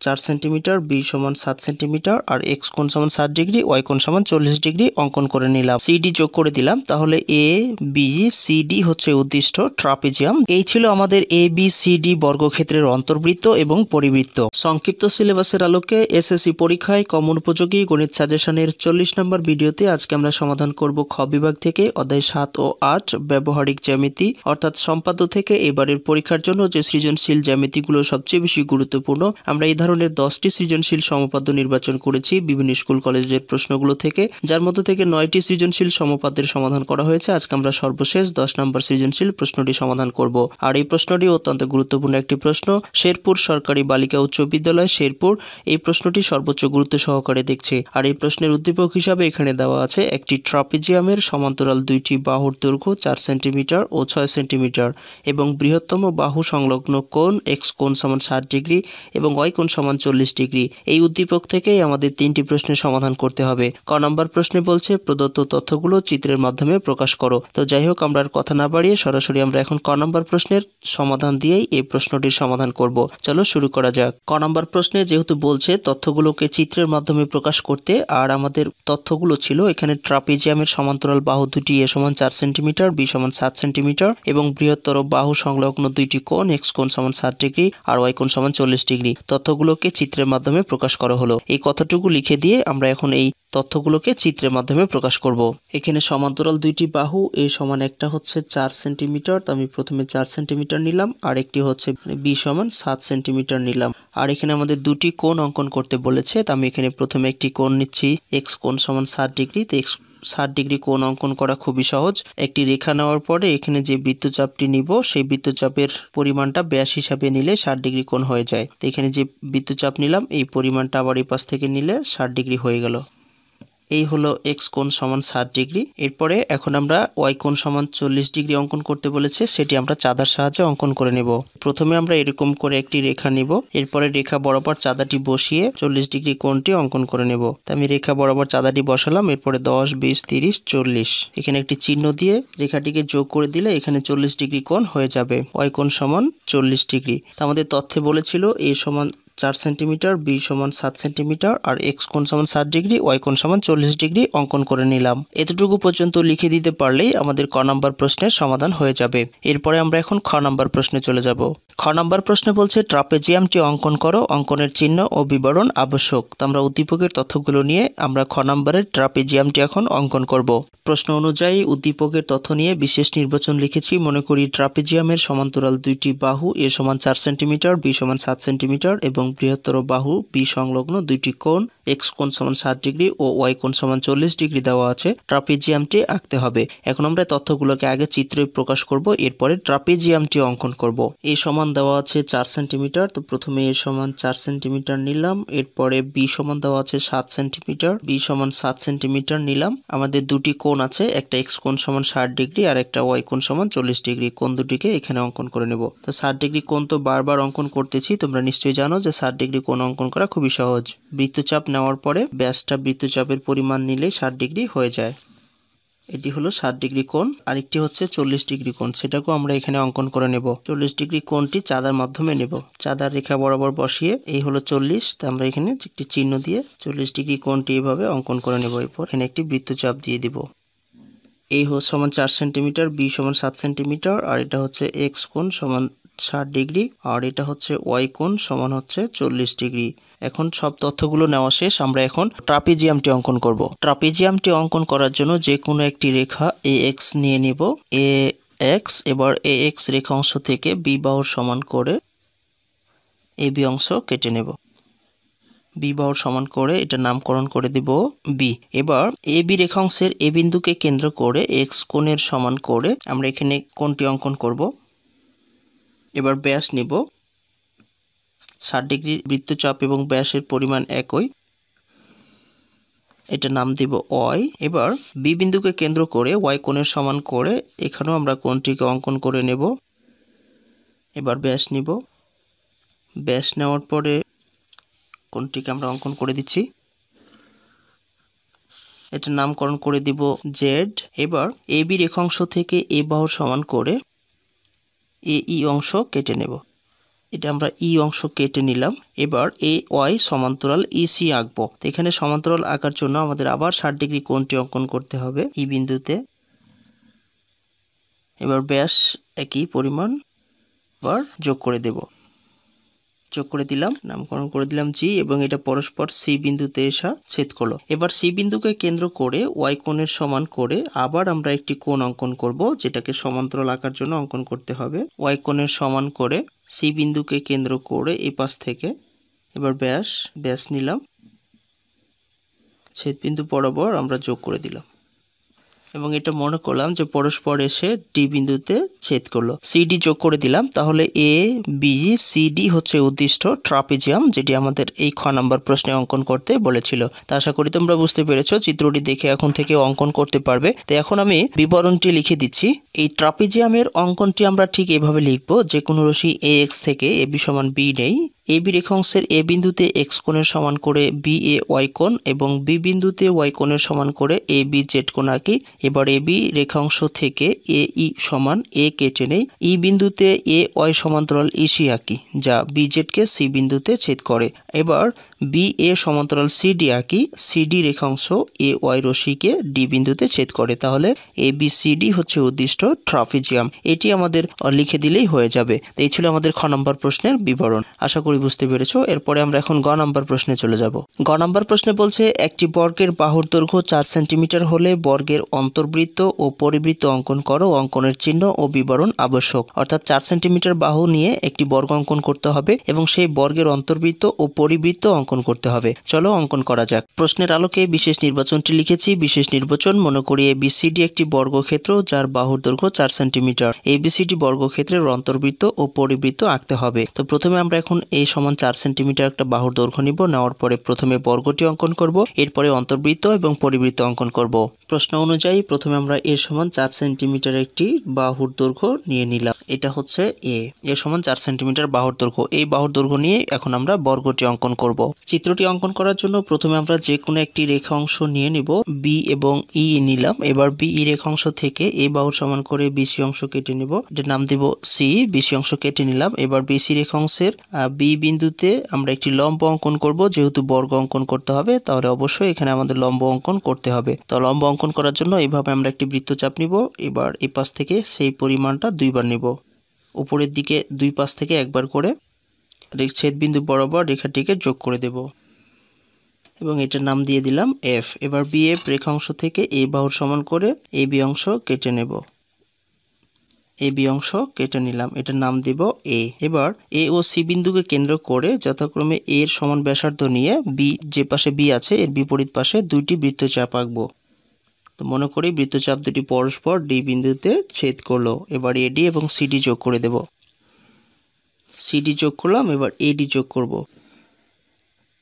4 centimetre, B সমান 7 centimetre আর x কোণ সমান 60 ডিগ্রি, ওয়াই কোণ সমান 40 ডিগ্রি অঙ্কন করে নিলাম। সিডি যোগ করে দিলাম। তাহলে এ বি সি ডি হচ্ছে উদ্দিষ্ট ট্রাপিজিয়াম। এই ছিল আমাদের এ বি সি ডি বর্গক্ষেত্রের অন্তর্বৃত্ত এবং পরিবৃত্ত। সংক্ষিপ্ত সিলেবাসের আলোকে এসএসসি পরীক্ষায় কমন উপযোগী গণিত সাজেশনের 40 নম্বর ভিডিওতে আজকে আমরা সমাধান করব খ বিভাগ থেকে অধ্যায় 7 ও 8 ব্যবহারিক জ্যামিতি, অর্থাৎ সম্পাদ্য থেকে এবারের পরীক্ষার জন্য যে সৃজনশীল জ্যামিতিগুলো সবচেয়ে বেশি গুরুত্বপূর্ণ। আমরা এই ধরনের 10টি সৃজনশীল সমপাদ্য নির্বাচন করেছি বিভিন্ন স্কুল কলেজের প্রশ্নগুলো থেকে, যার মধ্য থেকে 9টি সৃজনশীল সমপাদ্যের সমাধান করা হয়েছে। আজকে আমরা সর্বশেষ 10 নম্বর সৃজনশীল প্রশ্নটি সমাধান করব। আর এই প্রশ্নটি অত্যন্ত গুরুত্বপূর্ণ একটি প্রশ্ন। শেরপুর সরকারি বালিকা উচ্চ বিদ্যালয় শেরপুর এই প্রশ্নটি সর্বোচ্চ গুরুত্ব সহকারে দেখছে। আর এই প্রশ্নের উদ্দীপক হিসাবে এখানে দেওয়া আছে একটি ট্রাপিজিয়ামের সমান্তরাল দুইটি বাহুর দৈর্ঘ্য 4 সেন্টিমিটার ও 6 সেন্টিমিটার এবং বৃহত্তম বাহু সংলগ্ন কোণ এক্স কোণ সমান 60 ডিগ্রি এবং ওয়াই কোণ সমান 40 ডিগ্রি। এই উদ্দীপক থেকেই আমাদের 3টি প্রশ্নের সমাধান করতে হবে। ক নম্বর প্রশ্নে বলছে প্রদত্ত তথ্যগুলো চিত্রের মাধ্যমে প্রকাশ করো। তো যাই হোক, আমরা আর কথা না বাড়িয়ে সরাসরি আমরা এখন ক নম্বর প্রশ্নের সমাধান দিয়েই এই প্রশ্নটির সমাধান করব। চলো শুরু করা যাক। ক নম্বর প্রশ্নে যেহেতু বলছে তথ্যগুলোকে চিত্রের মাধ্যমে প্রকাশ করতে, আর আমাদের তথ্যগুলো ছিল এখানে ট্রাপিজিয়ামের সমান্তরাল বাহু দুটি এ সমান 4 সেন্টিমিটার, বি সমান 7 সেন্টিমিটার এবং বৃহত্তর বাহু সংলগ্ন দুইটি কোণ এক্স কোণ সমান 60 ডিগ্রি আর ওয়াই কোণ সমান 40 ডিগ্রি। তথ্যগুলোকে চিত্রের মাধ্যমে প্রকাশ করা হলো। এই কথাটুকু লিখে দিয়ে আমরা এখন এই তথ্যগুলোকে চিত্রের মাধ্যমে প্রকাশ করব। এখানে সমান্তরাল দুইটি বাহু এ সমান একটা হচ্ছে 4 সেন্টিমিটার, তো আমি প্রথমে 4 সেন্টিমিটার নিলাম, আর একটি হচ্ছে বি সমান 7 সেন্টিমিটার নিলাম। আর এখানে আমাদের দুটি কোণ অঙ্কন করতে বলেছে, তো আমি এখানে প্রথমে একটি কোণ নিচ্ছি এক্স কোণ সমান 60 ডিগ্রি। তো এক্স 60 ডিগ্রি কোণ অঙ্কন করা খুবই সহজ। একটি রেখা নেওয়ার পরে এখানে যে বৃত্তচাপটি নিব সেই বৃত্তচাপের পরিমাণটা ব্যাস হিসাবে নিলে 60 ডিগ্রি কোণ হয়ে যায়। তো এখানে যে বৃত্তচাপ নিলাম এই পরিমাণটা আবার এই পাশ থেকে নিলে 60 ডিগ্রি হয়ে গেল। এই হলো এক্স কোণ সমান 60 ডিগ্রি। এরপরে এখন আমরা ওয়াই কোণ সমান 40 ডিগ্রি অঙ্কন করতে বলেছে, সেটি আমরা চাঁদার সাহায্যে অঙ্কন করে নেব। প্রথমে আমরা এরকম করে একটি রেখা নিব, এরপরে রেখা বরাবর চাঁদাটি বসিয়ে 40 ডিগ্রি কোণটি অঙ্কন করে নেব। তো আমি রেখা বরাবর চাঁদাটি বসালাম, এরপরে 10, 20, 30, 40 এখানে একটি চিহ্ন দিয়ে রেখাটিকে যোগ করে দিলে এখানে 40 ডিগ্রি কোণ হয়ে যাবে। ওয়াই কোণ সমান 40 ডিগ্রি। তো আমাদের তথ্যে বলেছিল এ সমান 4 সেন্টিমিটার, বি সমান 7 সেন্টিমিটার আর এক্স কোণ সমান 60 ডিগ্রি, ওয়াই কোণ সমান 40 ডিগ্রি অঙ্কন করে নিলাম। এতটুকু পর্যন্ত লিখে দিতে পারলেই আমাদের ক নম্বর প্রশ্নের সমাধান হয়ে যাবে। এরপরে আমরা এখন খ নম্বর প্রশ্নে চলে যাব। খ নম্বর প্রশ্নে বলছে ট্রাপেজিয়ামটি অঙ্কন করো, অঙ্কনের চিহ্ন ও বিবরণ আবশ্যক। তো আমরা উদ্দীপকের তথ্যগুলো নিয়ে আমরা খ নম্বরের ট্রাপেজিয়ামটি এখন অঙ্কন করব। প্রশ্ন অনুযায়ী উদ্দীপকের তথ্য নিয়ে বিশেষ নির্বাচন লিখেছি। মনে করি ট্রাপেজিয়ামের সমান্তরাল দুইটি বাহু এ সমান 4 সেন্টিমিটার, বি সমান 7 সেন্টিমিটার এবং বৃহত্তর বাহু বি সংলগ্ন দুইটি কোণ এক্স কোণ সমান 60 ডিগ্রি ও ওয়াই কোণ সমান 40 ডিগ্রি দেওয়া আছে। ট্রাপেজিয়ামটি আঁকতে হবে। এখন আমরা তথ্যগুলোকে আগে চিত্রে প্রকাশ করব, এরপরে ট্রাপেজিয়ামটি অঙ্কন করব। এ সমান দেওয়া আছে 4 সেন্টিমিটার, তো প্রথমে এ সমান 4 সেন্টিমিটার নিলাম, এরপরে বি সমান দেওয়া আছে 7 সেন্টিমিটার, বি সমান 7 সেন্টিমিটার নিলাম। আমাদের দুটি কোণ আছে, একটা এক্স কোণ সমান 60 ডিগ্রি আর একটা ওয়াই কোণ সমান 40 ডিগ্রি। কোণ দুটিকে এখানে অঙ্কন করে নেব। তো 60 ডিগ্রি কোণ তো বারবার অঙ্কন করতেছি, তোমরা নিশ্চয়ই জানো যে 60 ডিগ্রি কোণ অঙ্কন করা খুবই সহজ। বৃত্তচাপ নেওয়ার পরে ব্যাসটা বৃত্তচাপের পরিমাণ নিলেই 60 ডিগ্রি হয়ে যায়। এটি হলো 60 ডিগ্রি কোণ। আরেকটি হচ্ছে 40 ডিগ্রি কোণ, সেটাকেও আমরা এখানে অঙ্কন করে নেব। 40 ডিগ্রি কোণটি চাঁদার মাধ্যমে নেব। চাঁদার রেখা বরাবর বসিয়ে এই হলো 40, তো আমরা এখানে একটি চিহ্ন দিয়ে 40 ডিগ্রি কোণটি এভাবে অঙ্কন করে নেব। এরপর এখানে একটি বৃত্তচাপ দিয়ে দিব। এই সমান 4 সেন্টিমিটার, বি সমান 7 সেন্টিমিটার আর এটা হচ্ছে এক্স কোণ সমান 60 ডিগ্রি আর এটা হচ্ছে ওয়াই কোণ সমান হচ্ছে 40 ডিগ্রি। এখন সব তথ্যগুলো নেওয়া শেষ, আমরা এখন ট্রাপিজিয়ামটি অঙ্কন করব। ট্রাপিজিয়ামটি অঙ্কন করার জন্য যে কোনো একটি রেখা এ এক্স নিয়ে নিব। এ এক্স, এবার এ এক্স রেখা অংশ থেকে বি বাহুর সমান করে এ বি অংশ কেটে নেব। বি বাহুর সমান করে এটা নামকরণ করে দেব বি। এবার এ বি রেখাংশের এ বিন্দুকে কেন্দ্র করে এক্স কোণের সমান করে আমরা এখানে কোণটি অঙ্কন করব। এবার ব্যাস নিব। 60 ডিগ্রি বৃত্তচাপ এবং ব্যাসের পরিমাণ একই, এটা নাম দিব ওয়াই। এবার বি বিন্দুকে কেন্দ্র করে ওয়াই কোণের সমান করে এখানেও আমরা কোণটিকে অঙ্কন করে নেব। এবার ব্যাস নিব। ব্যাস নেওয়ার পরে কোণটিকে আমরা অঙ্কন করে দিচ্ছি, এটা নামকরণ করে দিব জেড। এবার এ বি রেখাংশ থেকে এ বাহুর সমান করে এ ই অংশ কেটে নেব। এটা আমরা ই অংশ কেটে নিলাম। এবার এ ওয়াই সমান্তরাল ইসি আঁকবো। তো এখানে সমান্তরাল আঁকার জন্য আমাদের আবার 60 ডিগ্রি কোণটি অঙ্কন করতে হবে ই বিন্দুতে। এবার ব্যাস একই পরিমাণ আবার যোগ করে দেব। যোগ করে দিলাম, নামকরণ করে দিলাম জি, এবং এটা পরস্পর সি বিন্দুতে এসে ছেদ করলো। এবার সি বিন্দুকে কেন্দ্র করে ওয়াই কোণের সমান করে আবার আমরা একটি কোণ অঙ্কন করব, যেটাকে সমান্তরাল আঁকার জন্য অঙ্কন করতে হবে। ওয়াই কোণের সমান করে সি বিন্দুকে কেন্দ্র করে এই পাশ থেকে এবার ব্যাস নিলাম, ছেদ বিন্দু বরাবর আমরা যোগ করে দিলাম এবং এটা মনে করলাম যে পরস্পর এসে ডি বিন্দুতে ছেদ করলো। সিডি যোগ করে দিলাম। তাহলে এ বি সিডি হচ্ছে উদ্দিষ্ট ট্রাপিজিয়াম, যেটি আমাদের এই খ নাম্বার প্রশ্নে অঙ্কন করতে বলেছিল। তা আশা করি তোমরা বুঝতে পেরেছো। চিত্রটি দেখে এখন থেকে অঙ্কন করতে পারবে। তো এখন আমি বিবরণটি লিখে দিচ্ছি। এই ট্রাপিজিয়ামের অঙ্কনটি আমরা ঠিক এভাবে লিখবো, যে কোনো রশ্মি এ এক্স থেকে এ বি সমান বি নেই। এ বি রেখাংশের এ বিন্দুতে এক্স কোণের সমান করে বি এ ওয়াই কোণ এবং বি বিন্দুতে ওয়াই কোণের সমান করে এ বি জেড কোণ আঁকি। এবার এ বি রেখাংশ থেকে এ ই সমান এ কেটে নেই। ই বিন্দুতে এ ওয়াই সমান্তরাল ইসি আঁকি, যা বি জেডকে সি বিন্দুতে ছেদ করে। এবার বি এ সমান্তরাল সিডি আঁকি। সিডি রেখাংশ এ ওয়াই রশ্মিকে ডি বিন্দুতে ছেদ করে। তাহলে এ বি সিডি হচ্ছে উদ্দিষ্ট ট্রাপিজিয়াম। এটি আমাদের লিখে দিলেই হয়ে যাবে। তো এই ছিল আমাদের খ নম্বর প্রশ্নের বিবরণ। আশা করি বুঝতে পেরেছো। এরপরে আমরা এখন গ নম্বর প্রশ্নে চলে যাব। গ নম্বর প্রশ্নে বলছে একটি বর্গের বাহুর দৈর্ঘ্য 4 সেন্টিমিটার হলে বর্গের অন্তর্বৃত্ত ও পরিবৃত্ত অঙ্কন করো। অঙ্কনের চিহ্ন ও বিবরণ আবশ্যক। অর্থাৎ 4 সেন্টিমিটার বাহু নিয়ে একটি বর্গ অঙ্কন করতে হবে এবং সেই বর্গের অন্তর্বৃত্ত ও পরিবৃত্ত অঙ্কন করতে হবে। চলো অঙ্কন করা যাক। প্রশ্নের আলোকে বিশেষ নির্বাচনটি লিখেছি। বিশেষ নির্বাচন মনে করি এবিসিডি একটি বর্গক্ষেত্র যার বাহুর দৈর্ঘ্য 4 সেন্টিমিটার। এবিসিডি বর্গক্ষেত্রের অন্তর্বৃত্ত ও পরিবৃত্ত আঁকতে হবে। তো প্রথমে আমরা এখন এ সমান 4 সেন্টিমিটার একটা বাহুর দৈর্ঘ্য নিব। নেওয়ার পরে প্রথমে বর্গটি অঙ্কন করব, এরপরে অন্তর্বৃত্ত এবং পরিবৃত্ত অঙ্কন করব। প্রশ্ন অনুযায়ী প্রথমে আমরা এ সমান 4 সেন্টিমিটার একটি বাহুর দৈর্ঘ্য নিয়ে নিলাম। এটা হচ্ছে এ সমান 4 সেন্টিমিটার বাহুর দৈর্ঘ্য। এই বাহুর দৈর্ঘ্য নিয়ে এখন আমরা বর্গটি অঙ্কন করব। চিত্রটি অঙ্কন করার জন্য প্রথমে আমরা যে কোনো একটি রেখা অংশ নিয়ে নিব। বি এবং ই নিলাম। এবার বি ই রেখা অংশ থেকে এই বাহুর সমান করে বিসি অংশ কেটে নিব। এটার নাম দিব সি। বিসি অংশ কেটে নিলাম। এবার বিসি রেখা অংশের বি বিন্দুতে আমরা একটি লম্ব অঙ্কন করব। যেহেতু বর্গ অঙ্কন করতে হবে তাহলে অবশ্যই এখানে আমাদের লম্ব অঙ্কন করতে হবে। তো লম্ব অঙ্কন করার জন্য এইভাবে আমরা একটি বৃত্তচাপ নিব। এবার এই পাশ থেকে সেই পরিমাণটা দুইবার নিব। উপরের দিকে দুই পাশ থেকে একবার করে ছেদ বিন্দু বরাবর রেখাটিকে যোগ করে দেব এবং এটার নাম দিয়ে দিলাম এফ। এবার বি এফ রেখা অংশ থেকে এই বাহুর সমান করে এই বি অংশ কেটে নেব। এ বি অংশ কেটে নিলাম, এটার নাম দিব এ। এবার এ ও সি বিন্দুকে কেন্দ্র করে যথাক্রমে এর সমান ব্যাসার্ধ নিয়ে বি, যে পাশে বি আছে এর বিপরীত পাশে দুইটি বৃত্তচাপ আঁকবো। তো মনে করি বৃত্তচাপ দুটি পরস্পর ডি বিন্দুতে ছেদ করলো। এবার এডি এবং সিডি যোগ করে দেব। সিডি যোগ করলাম, এবার এডি যোগ করব।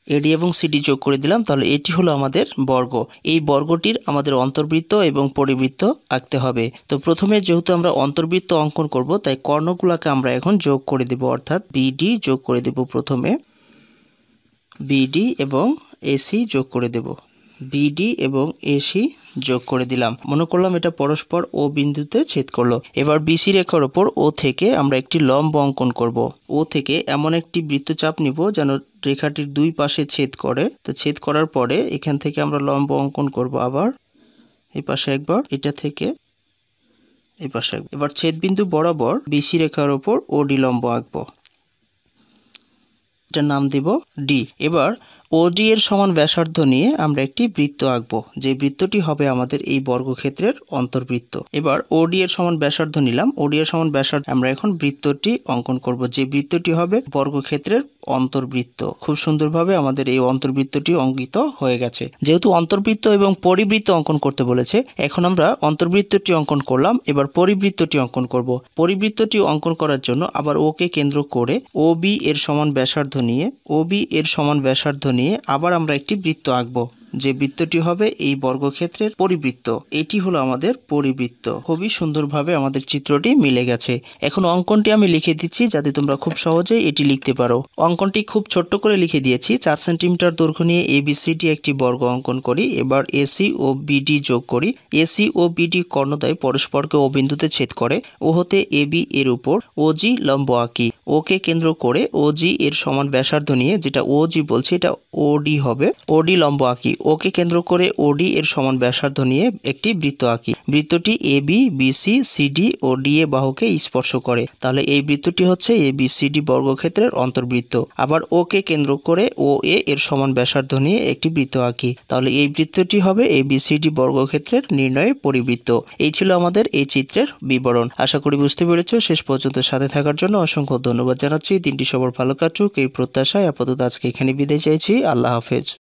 এডি এবং সিডি যোগ করে দিলাম। তাহলে এটি হলো আমাদের বর্গ। এই বর্গটির আমাদের অন্তর্বৃত্ত এবং পরিবৃত্ত আঁকতে হবে। তো প্রথমে যেহেতু আমরা অন্তর্বৃত্ত অঙ্কন করব তাই কর্ণগুলোকে আমরা এখন যোগ করে দেব, অর্থাৎ বিডি যোগ করে দেব। প্রথমে বিডি এবং এসি যোগ করে দেব। বিডি এবং এসি যোগ করে দিলাম। মনে করলাম এটা পরস্পর ও বিন্দুতে ছেদ করলো। এবার বিসি রেখার ওপর ও থেকে আমরা একটি লম্ব অঙ্কন করব। ও থেকে এমন একটি বৃত্তচাপ নিব যেন রেখাটির দুই পাশে ছেদ করে। তো ছেদ করার পরে এখান থেকে আমরা লম্ব অঙ্কন করব। আবার এই পাশে একবার, এটা থেকে এই পাশে। এবার ছেদ বিন্দু বরাবর বিসি রেখার ওপর ওডি লম্ব আঁকবো। এটার নাম দিব ডি। এবার ওডি এর সমান ব্যাসার্ধ নিয়ে আমরা একটি বৃত্ত আঁকবো, যে বৃত্তটি হবে আমাদের এই বর্গক্ষেত্রের অন্তর্বৃত্ত। এবার ওডি এর সমান ব্যাসার্ধ নিলাম। ওডি এর সমান ব্যাসার্ধ আমরা এখন বৃত্তটি অঙ্কন করব, যে বৃত্তটি হবে বর্গক্ষেত্রের অন্তর্বৃত্ত। খুব সুন্দরভাবে আমাদের এই অন্তর্বৃত্তটি অঙ্কিত হয়ে গেছে। যেহেতু অন্তর্বৃত্ত এবং পরিবৃত্ত অঙ্কন করতে বলেছে, এখন আমরা অন্তর্বৃত্তটি অঙ্কন করলাম। এবার পরিবৃত্তটি অঙ্কন করব। পরিবৃত্তটি অঙ্কন করার জন্য আবার ওকে কেন্দ্র করে ও বি এর সমান ব্যাসার্ধ নিয়ে আবার আমরা একটি বৃত্ত আঁকবো, যে বৃত্তটি হবে এই বর্গক্ষেত্রের পরিবৃত্ত। এটি হলো আমাদের পরিবৃত্ত। খুবই সুন্দরভাবে আমাদের চিত্রটি মিলে গেছে। এখন অঙ্কনটি আমি লিখে দিচ্ছি যাতে তোমরা খুব সহজেই এটি লিখতে পারো। অঙ্কনটি খুব ছোট্ট করে লিখে দিয়েছি। 4 সেন্টিমিটার দৈর্ঘ্য নিয়ে এবিসিডি একটি বর্গ অঙ্কন করি। এবার এসি ও বিডি যোগ করি। এসি ও বিডি কর্ণদ্বয় পরস্পরকে ও বিন্দুতে ছেদ করে। ও হতে এবি এর উপর ওজি লম্ব আঁকি। ও কে কেন্দ্র করে ওজি এর সমান ব্যাসার্ধ নিয়ে, যেটা ওজি বলছি এটা ওডি হবে, ওডি লম্ব আঁকি। ও কে কেন্দ্র করে ওডি এর সমান ব্যাসার্ধ নিয়ে একটি বৃত্ত আঁকি। বৃত্তটি এ বি, বিসি, সিডি ও ডি এ বাহুকে স্পর্শ করে। তাহলে এই বৃত্তটি হচ্ছে এ বি সি ডি বর্গক্ষেত্রের অন্তর্বৃত্ত। আবার ও কে কেন্দ্র করে ও এ এর সমান ব্যাসার্ধ নিয়ে একটি বৃত্ত আঁকি। তাহলে এই বৃত্তটি হবে এ বি সি ডি বর্গক্ষেত্রের নির্ণয় পরিবৃত্ত। এই ছিল আমাদের এই চিত্রের বিবরণ। আশা করি বুঝতে পেরেছো। শেষ পর্যন্ত সাথে থাকার জন্য অসংখ্য ধন্যবাদ জানাচ্ছি। দিনটি সবার ভালো কাটুক এই প্রত্যাশায় আপাতত আজকে এখানে বিদায় চাইছি। আল্লাহ হাফেজ।